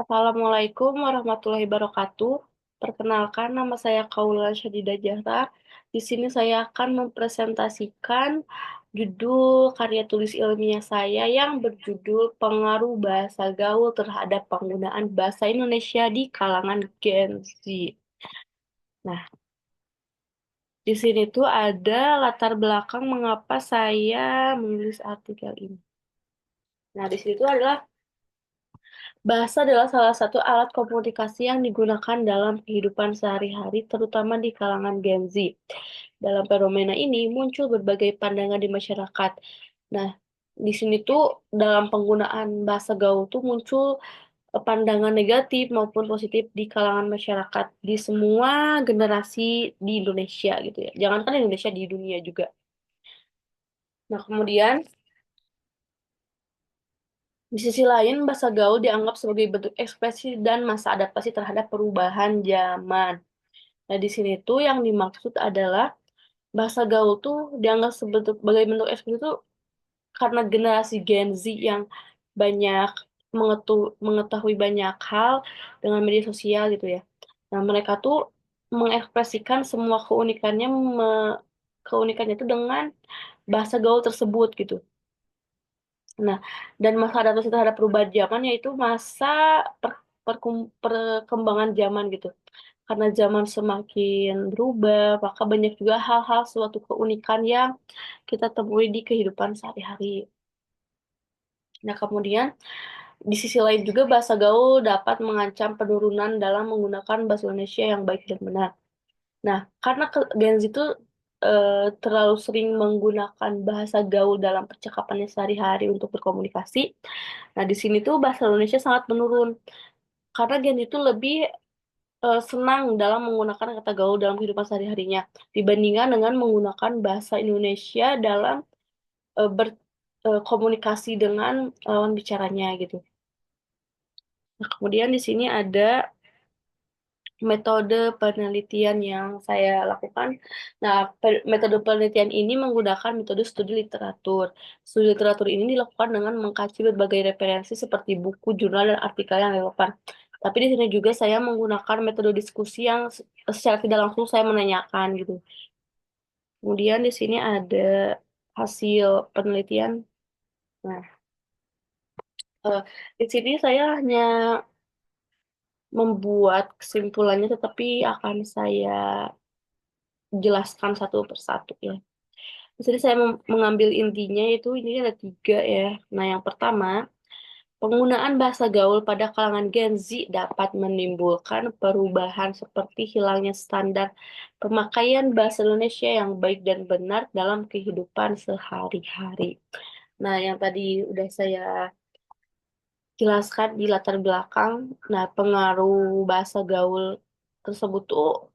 Assalamualaikum warahmatullahi wabarakatuh. Perkenalkan, nama saya Kaula Syadida Jahra. Di sini saya akan mempresentasikan judul karya tulis ilmiah saya yang berjudul Pengaruh Bahasa Gaul Terhadap Penggunaan Bahasa Indonesia di Kalangan Gen Z. Nah, di sini tuh ada latar belakang mengapa saya menulis artikel ini. Nah, di sini tuh adalah bahasa adalah salah satu alat komunikasi yang digunakan dalam kehidupan sehari-hari, terutama di kalangan Gen Z. Dalam fenomena ini muncul berbagai pandangan di masyarakat. Nah, di sini tuh dalam penggunaan bahasa gaul tuh muncul pandangan negatif maupun positif di kalangan masyarakat di semua generasi di Indonesia gitu ya. Jangankan Indonesia, di dunia juga. Nah, kemudian di sisi lain, bahasa gaul dianggap sebagai bentuk ekspresi dan masa adaptasi terhadap perubahan zaman. Nah, di sini tuh yang dimaksud adalah bahasa gaul tuh dianggap sebagai bentuk ekspresi itu karena generasi Gen Z yang banyak mengetahui banyak hal dengan media sosial gitu ya. Nah, mereka tuh mengekspresikan semua keunikannya itu dengan bahasa gaul tersebut gitu. Nah, dan masa adaptasi terhadap perubahan zaman yaitu masa perkembangan zaman gitu. Karena zaman semakin berubah, maka banyak juga hal-hal suatu keunikan yang kita temui di kehidupan sehari-hari. Nah, kemudian di sisi lain juga bahasa gaul dapat mengancam penurunan dalam menggunakan bahasa Indonesia yang baik dan benar. Nah, karena Gen Z itu terlalu sering menggunakan bahasa gaul dalam percakapannya sehari-hari untuk berkomunikasi. Nah, di sini tuh bahasa Indonesia sangat menurun. Karena Gen Z itu lebih senang dalam menggunakan kata gaul dalam kehidupan sehari-harinya dibandingkan dengan menggunakan bahasa Indonesia dalam berkomunikasi dengan lawan bicaranya gitu. Nah, kemudian di sini ada metode penelitian yang saya lakukan. Nah, metode penelitian ini menggunakan metode studi literatur. Studi literatur ini dilakukan dengan mengkaji berbagai referensi seperti buku, jurnal, dan artikel yang relevan. Tapi di sini juga saya menggunakan metode diskusi yang secara tidak langsung saya menanyakan gitu. Kemudian di sini ada hasil penelitian. Nah, eh, di sini saya hanya membuat kesimpulannya, tetapi akan saya jelaskan satu persatu ya. Jadi saya mengambil intinya itu ini ada tiga ya. Nah, yang pertama, penggunaan bahasa gaul pada kalangan Gen Z dapat menimbulkan perubahan seperti hilangnya standar pemakaian bahasa Indonesia yang baik dan benar dalam kehidupan sehari-hari. Nah, yang tadi udah saya jelaskan di latar belakang, nah pengaruh bahasa gaul tersebut tuh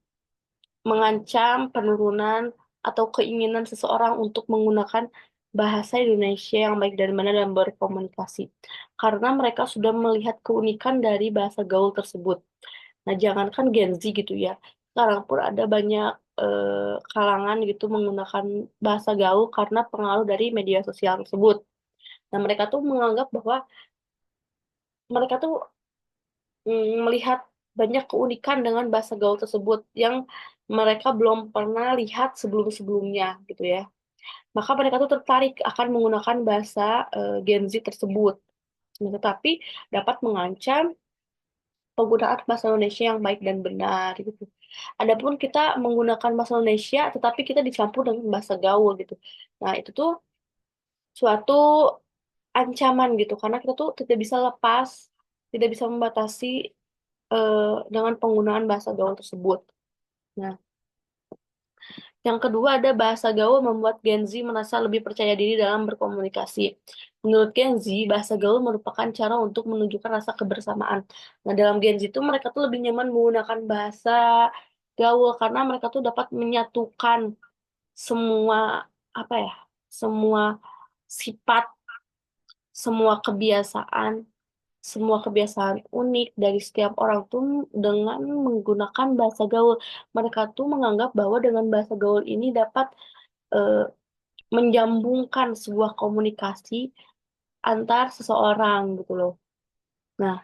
mengancam penurunan atau keinginan seseorang untuk menggunakan bahasa Indonesia yang baik dan benar dalam berkomunikasi. Karena mereka sudah melihat keunikan dari bahasa gaul tersebut. Nah, jangankan Gen Z gitu ya. Sekarang pun ada banyak kalangan gitu menggunakan bahasa gaul karena pengaruh dari media sosial tersebut. Nah, mereka tuh menganggap bahwa mereka tuh melihat banyak keunikan dengan bahasa gaul tersebut yang mereka belum pernah lihat sebelum-sebelumnya gitu ya. Maka mereka tuh tertarik akan menggunakan bahasa Gen Z tersebut. Nah, tetapi dapat mengancam penggunaan bahasa Indonesia yang baik dan benar gitu. Adapun kita menggunakan bahasa Indonesia tetapi kita dicampur dengan bahasa gaul gitu. Nah, itu tuh suatu ancaman gitu karena kita tuh tidak bisa lepas, tidak bisa membatasi eh, dengan penggunaan bahasa gaul tersebut. Nah, yang kedua ada bahasa gaul membuat Gen Z merasa lebih percaya diri dalam berkomunikasi. Menurut Gen Z, bahasa gaul merupakan cara untuk menunjukkan rasa kebersamaan. Nah, dalam Gen Z itu mereka tuh lebih nyaman menggunakan bahasa gaul karena mereka tuh dapat menyatukan semua apa ya, semua sifat, semua kebiasaan unik dari setiap orang tuh dengan menggunakan bahasa gaul. Mereka tuh menganggap bahwa dengan bahasa gaul ini dapat eh, menjambungkan sebuah komunikasi antar seseorang gitu loh. Nah,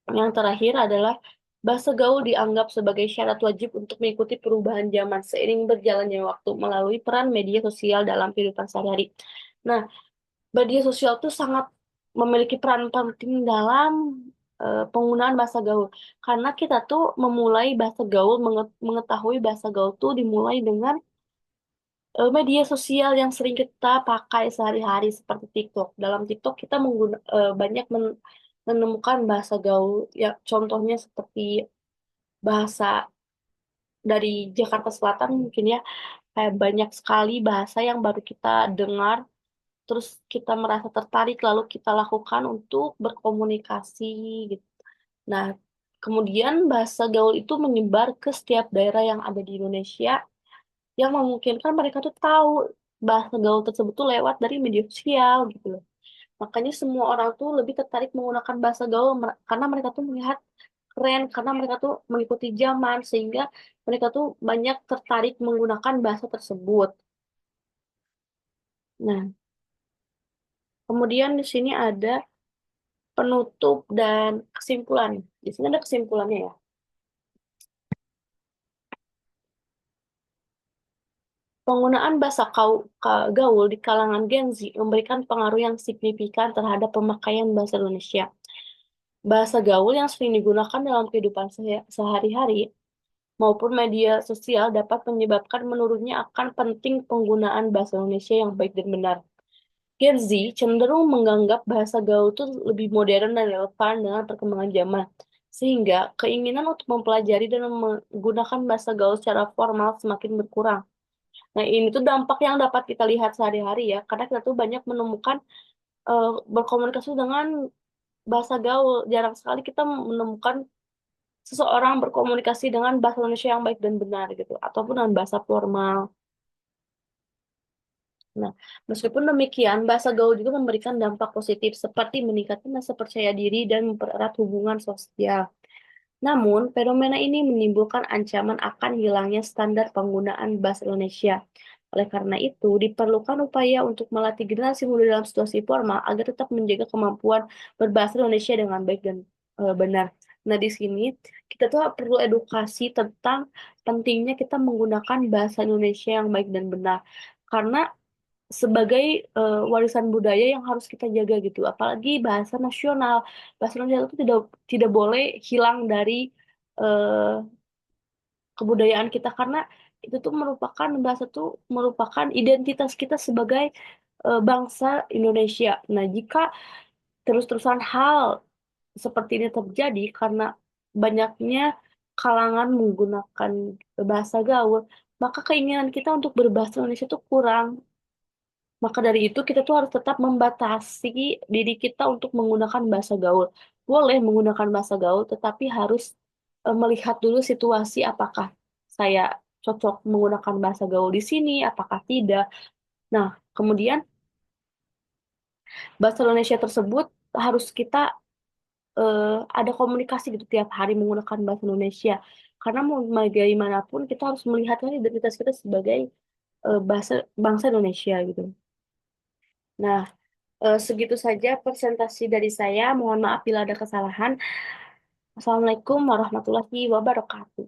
Yang terakhir adalah bahasa gaul dianggap sebagai syarat wajib untuk mengikuti perubahan zaman seiring berjalannya waktu melalui peran media sosial dalam kehidupan sehari-hari. Nah, media sosial itu sangat memiliki peran penting dalam penggunaan bahasa gaul. Karena kita tuh memulai bahasa gaul, mengetahui bahasa gaul tuh dimulai dengan media sosial yang sering kita pakai sehari-hari seperti TikTok. Dalam TikTok kita banyak menemukan bahasa gaul, ya contohnya seperti bahasa dari Jakarta Selatan mungkin ya, kayak banyak sekali bahasa yang baru kita dengar, terus kita merasa tertarik lalu kita lakukan untuk berkomunikasi gitu. Nah, kemudian bahasa gaul itu menyebar ke setiap daerah yang ada di Indonesia yang memungkinkan mereka tuh tahu bahasa gaul tersebut tuh lewat dari media sosial gitu loh. Makanya semua orang tuh lebih tertarik menggunakan bahasa gaul karena mereka tuh melihat keren, karena mereka tuh mengikuti zaman sehingga mereka tuh banyak tertarik menggunakan bahasa tersebut. Nah, kemudian di sini ada penutup dan kesimpulan. Di sini ada kesimpulannya ya. Penggunaan bahasa gaul di kalangan Gen Z memberikan pengaruh yang signifikan terhadap pemakaian bahasa Indonesia. Bahasa gaul yang sering digunakan dalam kehidupan sehari-hari maupun media sosial dapat menyebabkan menurunnya akan penting penggunaan bahasa Indonesia yang baik dan benar. Gen Z cenderung menganggap bahasa gaul itu lebih modern dan relevan dengan perkembangan zaman, sehingga keinginan untuk mempelajari dan menggunakan bahasa gaul secara formal semakin berkurang. Nah, ini tuh dampak yang dapat kita lihat sehari-hari ya, karena kita tuh banyak menemukan berkomunikasi dengan bahasa gaul. Jarang sekali kita menemukan seseorang berkomunikasi dengan bahasa Indonesia yang baik dan benar gitu, ataupun dengan bahasa formal. Nah, meskipun demikian, bahasa gaul juga memberikan dampak positif seperti meningkatkan rasa percaya diri dan mempererat hubungan sosial. Namun, fenomena ini menimbulkan ancaman akan hilangnya standar penggunaan bahasa Indonesia. Oleh karena itu, diperlukan upaya untuk melatih generasi muda dalam situasi formal agar tetap menjaga kemampuan berbahasa Indonesia dengan baik dan benar. Nah, di sini kita tuh perlu edukasi tentang pentingnya kita menggunakan bahasa Indonesia yang baik dan benar. Karena sebagai warisan budaya yang harus kita jaga gitu. Apalagi bahasa nasional. Bahasa nasional itu tidak tidak boleh hilang dari eh, kebudayaan kita karena itu tuh merupakan bahasa tuh merupakan identitas kita sebagai bangsa Indonesia. Nah, jika terus-terusan hal seperti ini terjadi karena banyaknya kalangan menggunakan bahasa gaul, maka keinginan kita untuk berbahasa Indonesia itu kurang. Maka dari itu kita tuh harus tetap membatasi diri kita untuk menggunakan bahasa gaul. Boleh menggunakan bahasa gaul, tetapi harus melihat dulu situasi apakah saya cocok menggunakan bahasa gaul di sini, apakah tidak. Nah, kemudian bahasa Indonesia tersebut harus kita eh, ada komunikasi gitu tiap hari menggunakan bahasa Indonesia. Karena mau bagaimanapun kita harus melihatnya identitas kita sebagai bahasa bangsa Indonesia gitu. Nah, segitu saja presentasi dari saya. Mohon maaf bila ada kesalahan. Assalamualaikum warahmatullahi wabarakatuh.